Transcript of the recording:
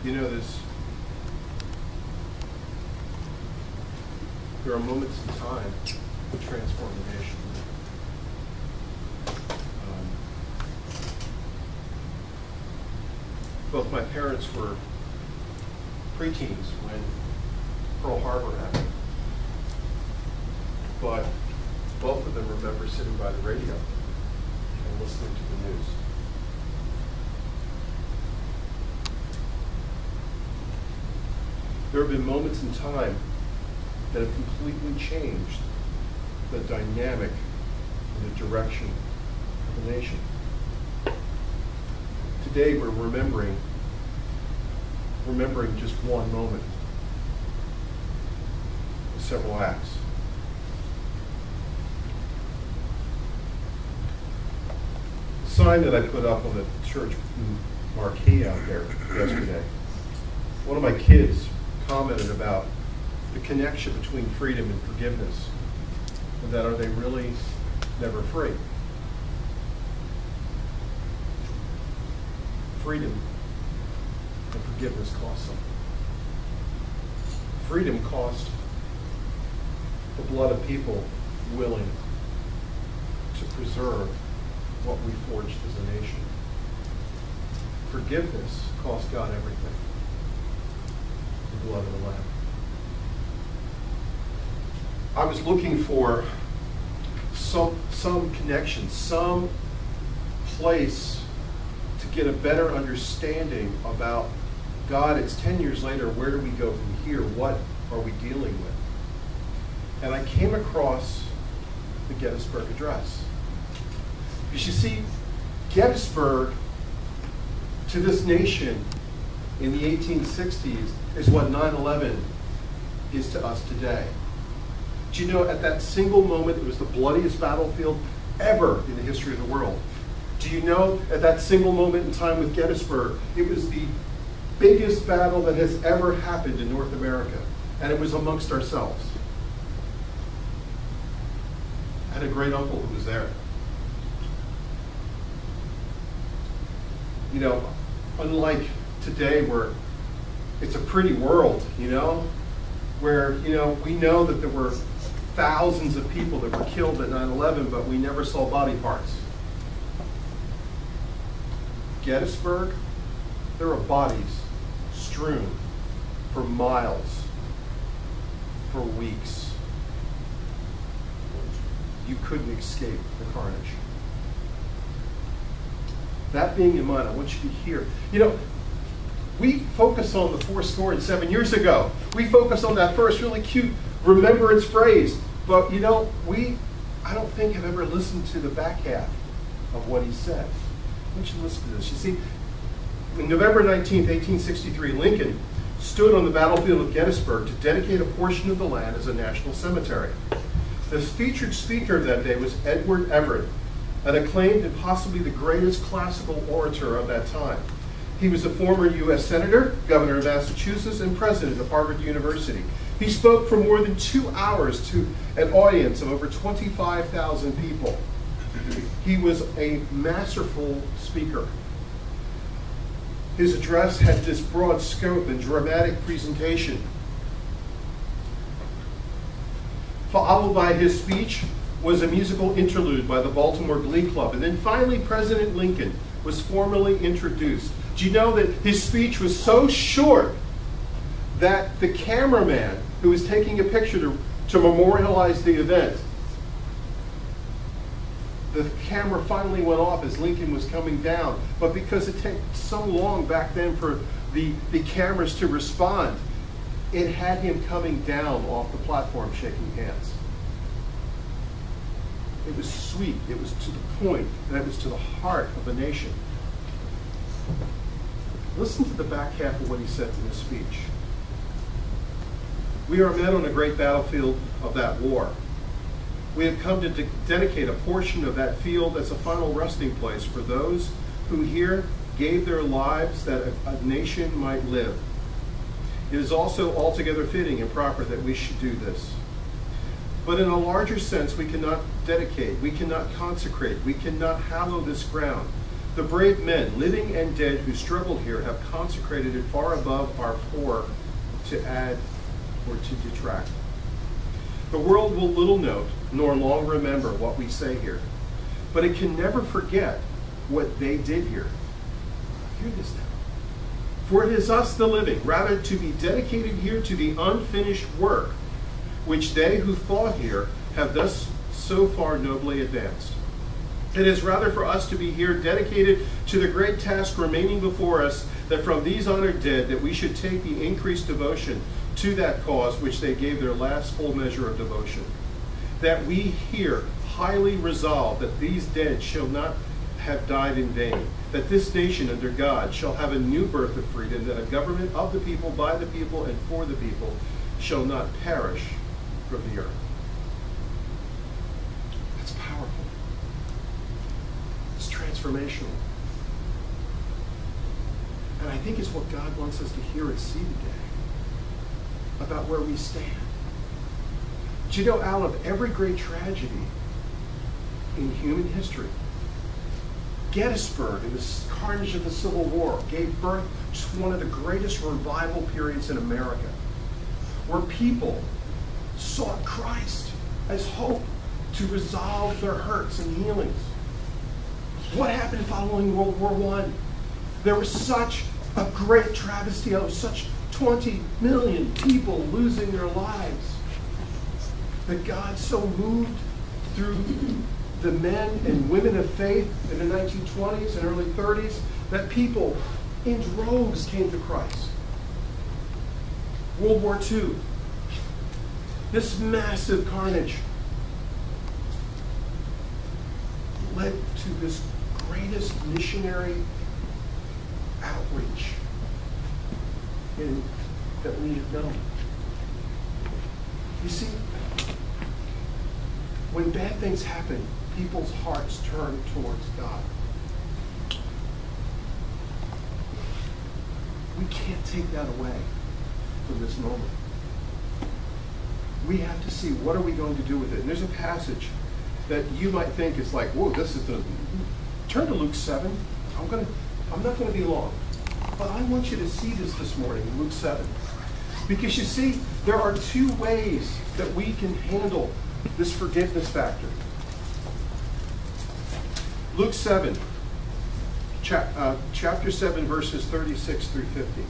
You know, there are moments in time that transform the nation. Both my parents were preteens when Pearl Harbor happened, but both of them remember sitting by the radio and listening to the news. There have been moments in time that have completely changed the dynamic and the direction of the nation. Today we're remembering just one moment, several acts. The sign that I put up on the church marquee out there yesterday, one of my kids commented about the connection between freedom and forgiveness, and that are they really never free? Freedom and forgiveness cost something. Freedom cost the blood of people willing to preserve what we forged as a nation. Forgiveness cost God everything. The blood of the Lamb. I was looking for some connection, some place to get a better understanding about God. It's 10 years later. Where do we go from here? What are we dealing with? And I came across the Gettysburg Address. Because you see, Gettysburg to this nation in the 1860s is what 9/11 is to us today. Do you know, at that single moment, it was the bloodiest battlefield ever in the history of the world. Do you know, at that single moment in time with Gettysburg, it was the biggest battle that has ever happened in North America, and it was amongst ourselves. I had a great uncle who was there. You know, unlike today where it's a pretty world, you know, where, you know, we know that there were thousands of people that were killed at 9/11, but we never saw body parts. Gettysburg, there are bodies strewn for miles, for weeks. You couldn't escape the carnage. That being in mind, I want you to hear, you know, we focus on the 407 years ago. We focus on that first really cute remembrance phrase. But, you know, I don't think have ever listened to the back half of what he said. I want you to listen to this. You see, on November 19th, 1863, Lincoln stood on the battlefield of Gettysburg to dedicate a portion of the land as a national cemetery. The featured speaker that day was Edward Everett, an acclaimed and possibly the greatest classical orator of that time. He was a former U.S. Senator, Governor of Massachusetts, and President of Harvard University. He spoke for more than 2 hours to an audience of over 25,000 people. He was a masterful speaker. His address had this broad scope and dramatic presentation. Followed by his speech was a musical interlude by the Baltimore Glee Club. And then finally, President Lincoln was formally introduced. Do you know that his speech was so short that the cameraman who was taking a picture to memorialize the event, the camera finally went off as Lincoln was coming down. But because it took so long back then for the cameras to respond, it had him coming down off the platform shaking hands. It was sweet, it was to the point, and it was to the heart of the nation. Listen to the back half of what he said in his speech. We are men on a great battlefield of that war. We have come to dedicate a portion of that field as a final resting place for those who here gave their lives that a nation might live. It is also altogether fitting and proper that we should do this. But in a larger sense, we cannot dedicate, we cannot consecrate, we cannot hallow this ground The brave men, living and dead, who struggled here have consecrated it far above our poor to add or to detract. The world will little note nor long remember what we say here, but it can never forget what they did here. Hear this now. For it is us the living, rather to be dedicated here to the unfinished work, which they who fought here have thus so far nobly advanced. It is rather for us to be here dedicated to the great task remaining before us, that from these honored dead that we should take the increased devotion to that cause which they gave their last full measure of devotion. That we here highly resolve that these dead shall not have died in vain, that this nation under God shall have a new birth of freedom, that a government of the people, by the people, and for the people shall not perish from the earth. That's powerful. It's transformational. And I think it's what God wants us to hear and see today about where we stand. Do you know, out of every great tragedy in human history, Gettysburg and the carnage of the Civil War gave birth to one of the greatest revival periods in America, where people sought Christ as hope to resolve their hurts and healings. What happened following World War I? There was such a great travesty of such 20 million people losing their lives, that God so moved through the men and women of faith in the 1920s and early 30s that people in droves came to Christ. World War II, this massive carnage led to this greatest missionary outreach that we have known. You see, when bad things happen, people's hearts turn towards God. We can't take that away from this moment. We have to see, what are we going to do with it? And there's a passage that you might think is like, whoa, this is the... Turn to Luke 7. I'm not going to be long. But I want you to see this morning in Luke 7. Because you see, there are two ways that we can handle this forgiveness factor. Luke 7, chapter 7, verses 36 through 50.